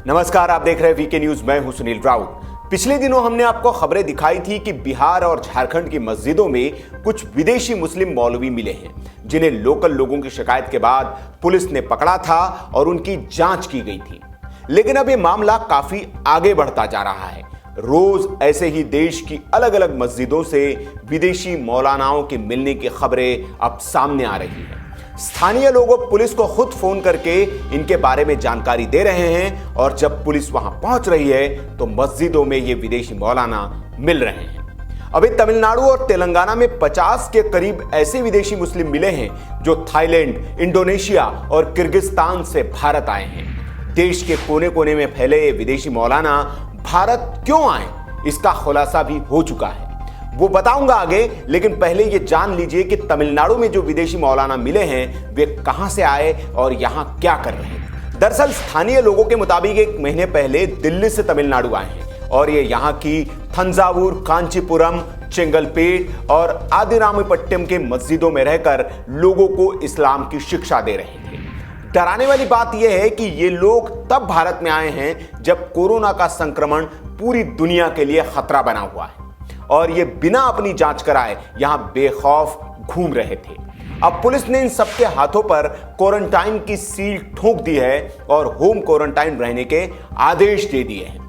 नमस्कार, आप देख रहे हैं वीके न्यूज। मैं हूं सुनील राउत। पिछले दिनों हमने आपको खबरें दिखाई थी कि बिहार और झारखंड की मस्जिदों में कुछ विदेशी मुस्लिम मौलवी मिले हैं, जिन्हें लोकल लोगों की शिकायत के बाद पुलिस ने पकड़ा था और उनकी जांच की गई थी। लेकिन अब यह मामला काफी आगे बढ़ता जा रहा है। रोज ऐसे ही देश की अलग अलग मस्जिदों से विदेशी मौलानाओं के मिलने की खबरें अब सामने आ रही हैं। स्थानीय लोग पुलिस को खुद फोन करके इनके बारे में जानकारी दे रहे हैं और जब पुलिस वहां पहुंच रही है तो मस्जिदों में ये विदेशी मौलाना मिल रहे हैं। अभी तमिलनाडु और तेलंगाना में 50 के करीब ऐसे विदेशी मुस्लिम मिले हैं जो थाईलैंड, इंडोनेशिया और किर्गिस्तान से भारत आए हैं। देश के कोने कोने में फैले ये विदेशी मौलाना भारत क्यों आए, इसका खुलासा भी हो चुका है, वो बताऊंगा आगे। लेकिन पहले ये जान लीजिए कि तमिलनाडु में जो विदेशी मौलाना मिले हैं वे कहां से आए और यहां क्या कर रहे हैं। दरअसल स्थानीय लोगों के मुताबिक 1 महीने पहले दिल्ली से तमिलनाडु आए हैं और ये यहां की थंजावुर, कांचीपुरम, चेंगलपेट और आदिरामीपट्टम के मस्जिदों में रहकर लोगों को इस्लाम की शिक्षा दे रहे थे। डराने वाली बात यह है कि ये लोग तब भारत में आए हैं जब कोरोना का संक्रमण पूरी दुनिया के लिए खतरा बना हुआ है और ये बिना अपनी जांच कराए यहां बेखौफ घूम रहे थे। अब पुलिस ने इन सबके हाथों पर क्वारंटाइन की सील ठोक दी है और होम क्वारंटाइन रहने के आदेश दे दिए हैं।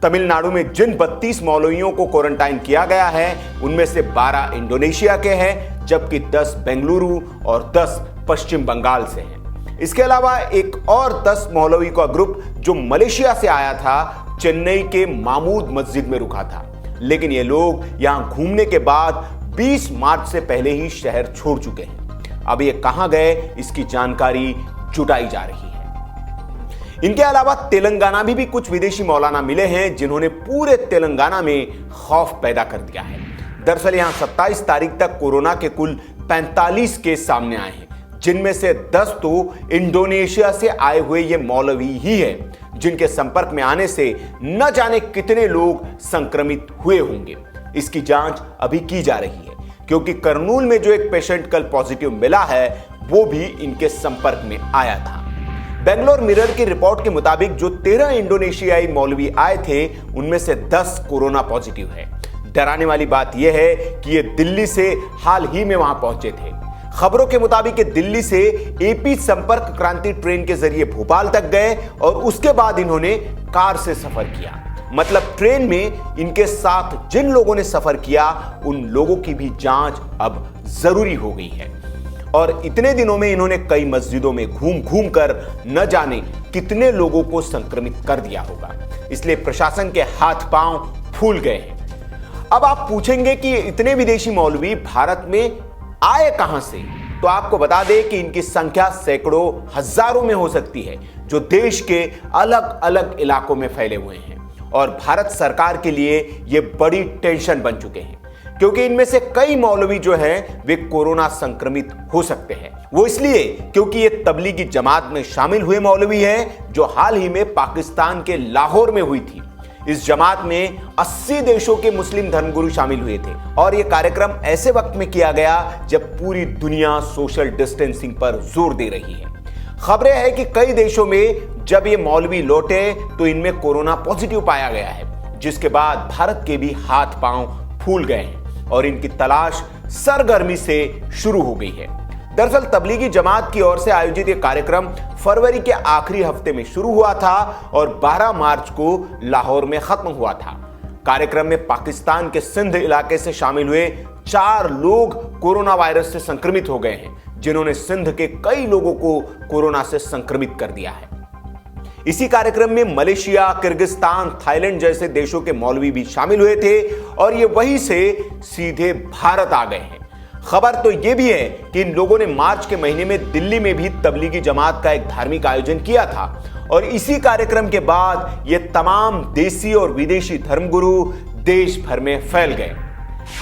तमिलनाडु में जिन 32 मौलवियों को क्वारंटाइन किया गया है उनमें से 12 इंडोनेशिया के हैं, जबकि 10 बेंगलुरु और 10 पश्चिम बंगाल से हैं। इसके अलावा एक और 10 मौलवी का ग्रुप जो मलेशिया से आया था, चेन्नई के मामूद मस्जिद में रुका था। लेकिन ये लोग यहां घूमने के बाद 20 मार्च से पहले ही शहर छोड़ चुके हैं। अब ये कहां गए, इसकी जानकारी जुटाई जा रही है। इनके अलावा तेलंगाना में भी कुछ विदेशी मौलाना मिले हैं जिन्होंने पूरे तेलंगाना में खौफ पैदा कर दिया है। दरअसल यहां 27 तारीख तक कोरोना के कुल 45 केस सामने आए हैं, जिनमें से 10 तो इंडोनेशिया से आए हुए ये मौलवी ही है, जिनके संपर्क में आने से न जाने कितने लोग संक्रमित हुए होंगे। इसकी जांच अभी की जा रही है, क्योंकि करनूल में जो एक पेशेंट कल पॉजिटिव मिला है वो भी इनके संपर्क में आया था। बेंगलोर मिरर की रिपोर्ट के मुताबिक जो 13 इंडोनेशियाई मौलवी आए थे उनमें से 10 कोरोना पॉजिटिव है। डराने वाली बात यह है कि ये दिल्ली से हाल ही में वहां पहुंचे थे। खबरों के मुताबिक दिल्ली से एपी संपर्क क्रांति ट्रेन के जरिए भोपाल तक गए और उसके बाद इन्होंने कार से सफर किया। मतलब ट्रेन में इनके साथ जिन लोगों ने सफर किया उन लोगों की भी जांच अब जरूरी हो गई है। और इतने दिनों में इन्होंने कई मस्जिदों में घूम घूम कर न जाने कितने लोगों को संक्रमित कर दिया होगा। इसलिए प्रशासन के हाथ पांव फूल गए हैं। अब आप पूछेंगे कि इतने विदेशी मौलवी भारत में आए कहां से, तो आपको बता दें कि इनकी संख्या सैकड़ों, हजारों में हो सकती है, जो देश के अलग अलग इलाकों में फैले हुए हैं और भारत सरकार के लिए यह बड़ी टेंशन बन चुके हैं, क्योंकि इनमें से कई मौलवी जो हैं वे कोरोना संक्रमित हो सकते हैं। वो इसलिए क्योंकि ये तबलीगी जमात में शामिल हुए मौलवी हैं जो हाल ही में पाकिस्तान के लाहौर में हुई थी। इस जमात में 80 देशों के मुस्लिम धर्मगुरु शामिल हुए थे और यह कार्यक्रम ऐसे वक्त में किया गया जब पूरी दुनिया सोशल डिस्टेंसिंग पर जोर दे रही है। खबरें हैं कि कई देशों में जब ये मौलवी लौटे तो इनमें कोरोना पॉजिटिव पाया गया है, जिसके बाद भारत के भी हाथ पांव फूल गए हैं और इनकी तलाश सरगर्मी से शुरू हो गई है। दरअसल तबलीगी जमात की ओर से आयोजित यह कार्यक्रम फरवरी के आखिरी हफ्ते में शुरू हुआ था और 12 मार्च को लाहौर में खत्म हुआ था। कार्यक्रम में पाकिस्तान के सिंध इलाके से शामिल हुए 4 लोग कोरोना वायरस से संक्रमित हो गए हैं, जिन्होंने सिंध के कई लोगों को कोरोना से संक्रमित कर दिया है। इसी कार्यक्रम में मलेशिया, किर्गिस्तान, थाईलैंड जैसे देशों के मौलवी भी शामिल हुए थे और ये वहीं से सीधे भारत आ गए हैं। खबर तो यह भी है कि इन लोगों ने मार्च के महीने में दिल्ली में भी तबलीगी जमात का एक धार्मिक आयोजन किया था और इसी कार्यक्रम के बाद ये तमाम देसी और विदेशी धर्मगुरु देश भर में फैल गए।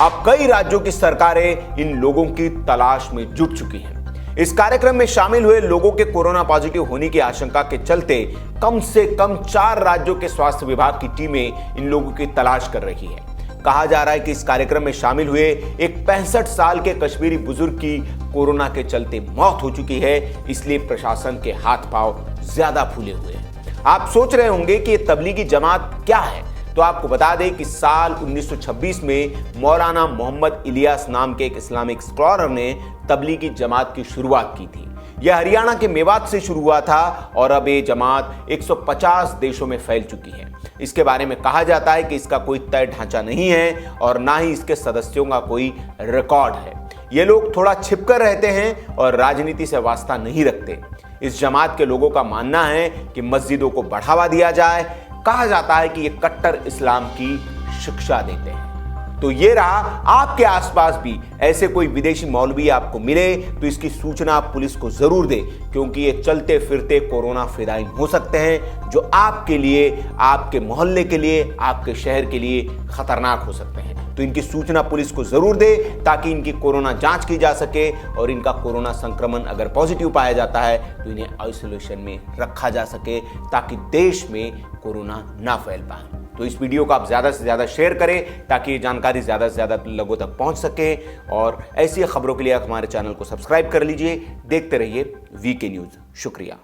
अब कई राज्यों की सरकारें इन लोगों की तलाश में जुट चुकी हैं। इस कार्यक्रम में शामिल हुए लोगों के कोरोना पॉजिटिव होने की आशंका के चलते कम से कम 4 राज्यों के स्वास्थ्य विभाग की टीमें इन लोगों की तलाश कर रही है। कहा जा रहा है कि इस कार्यक्रम में शामिल हुए एक 65 साल के कश्मीरी बुजुर्ग की कोरोना के चलते मौत हो चुकी है, इसलिए प्रशासन के हाथ पांव ज्यादा फूले हुए हैं। आप सोच रहे होंगे कि ये तबलीगी जमात क्या है, तो आपको बता दें कि साल 1926 में मौलाना मोहम्मद इलियास नाम के एक इस्लामिक स्कॉलर ने तबलीगी जमात की शुरुआत की थी। यह हरियाणा के मेवात से शुरू हुआ था और अब ये जमात 150 देशों में फैल चुकी है। इसके बारे में कहा जाता है कि इसका कोई तय ढांचा नहीं है और ना ही इसके सदस्यों का कोई रिकॉर्ड है। ये लोग थोड़ा छिपकर रहते हैं और राजनीति से वास्ता नहीं रखते। इस जमात के लोगों का मानना है कि मस्जिदों को बढ़ावा दिया जाए। कहा जाता है कि ये कट्टर इस्लाम की शिक्षा देते हैं। तो ये रहा, आपके आसपास भी ऐसे कोई विदेशी मौलवी आपको मिले तो इसकी सूचना आप पुलिस को जरूर दें, क्योंकि ये चलते फिरते कोरोना फिदायीन हो सकते हैं जो आपके लिए, आपके मोहल्ले के लिए, आपके शहर के लिए खतरनाक हो सकते हैं। तो इनकी सूचना पुलिस को जरूर दे ताकि इनकी कोरोना जांच की जा सके और इनका कोरोना संक्रमण अगर पॉजिटिव पाया जाता है तो इन्हें आइसोलेशन में रखा जा सके ताकि देश में कोरोना ना फैल पाए। तो इस वीडियो को आप ज़्यादा से ज़्यादा शेयर करें ताकि ये जानकारी ज़्यादा से ज़्यादा लोगों तक पहुंच सके। और ऐसी खबरों के लिए आप हमारे चैनल को सब्सक्राइब कर लीजिए। देखते रहिए वीके न्यूज़। शुक्रिया।